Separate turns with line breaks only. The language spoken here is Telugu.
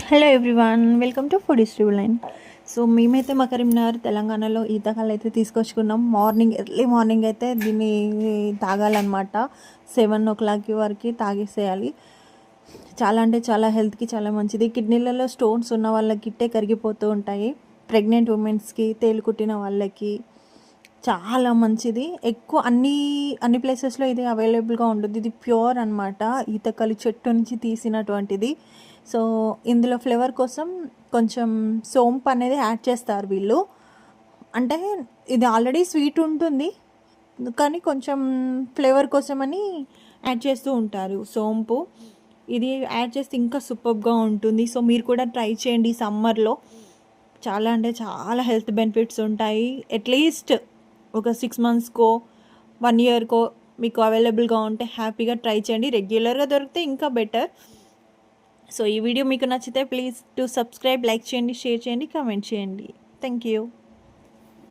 Hello everyone, welcome to food triple nine. So మేమైతే మా కరీంనగర్ తెలంగాణలో ఈతకాలు అయితే తీసుకొచ్చుకున్నాం. ఎర్లీ మార్నింగ్ అయితే దీన్ని తాగాలన్నమాట. 7 o'clock వరకు తాగేసేయాలి. చాలా అంటే చాలా హెల్త్కి చాలా మంచిది. కిడ్నీలలో స్టోన్స్ ఉన్న వాళ్ళకి ఇట్టే కరిగిపోతూ ఉంటాయి. ప్రెగ్నెంట్ ఉమెన్స్కి, తేలుకుట్టిన వాళ్ళకి చాలా మంచిది. ఎక్కువ అన్ని ప్లేసెస్లో ఇది అవైలబుల్గా ఉంటుంది. ఇది ప్యూర్ అనమాట, ఈతకలి చెట్టు నుంచి తీసినటువంటిది. సో ఇందులో ఫ్లేవర్ కోసం కొంచెం సోంపు అనేది యాడ్ చేస్తారు వీళ్ళు. అంటే ఇది ఆల్రెడీ స్వీట్ ఉంటుంది, కానీ కొంచెం ఫ్లేవర్ కోసమని యాడ్ చేస్తూ ఉంటారు సోంపు. ఇది యాడ్ చేస్తే ఇంకా సూపర్గా ఉంటుంది. సో మీరు కూడా ట్రై చేయండి. సమ్మర్లో చాలా అంటే చాలా హెల్త్ బెనిఫిట్స్ ఉంటాయి. అట్లీస్ట్ ఒక 6 monthskో 1 yearకో మీకు అవైలబుల్గా ఉంటే హ్యాపీగా ట్రై చేయండి. రెగ్యులర్గా దొరికితే ఇంకా బెటర్. సో ఈ వీడియో మీకు నచ్చితే ప్లీజ్ టు సబ్స్క్రైబ్, లైక్ చేయండి, షేర్ చేయండి, కామెంట్ చేయండి. Thank you.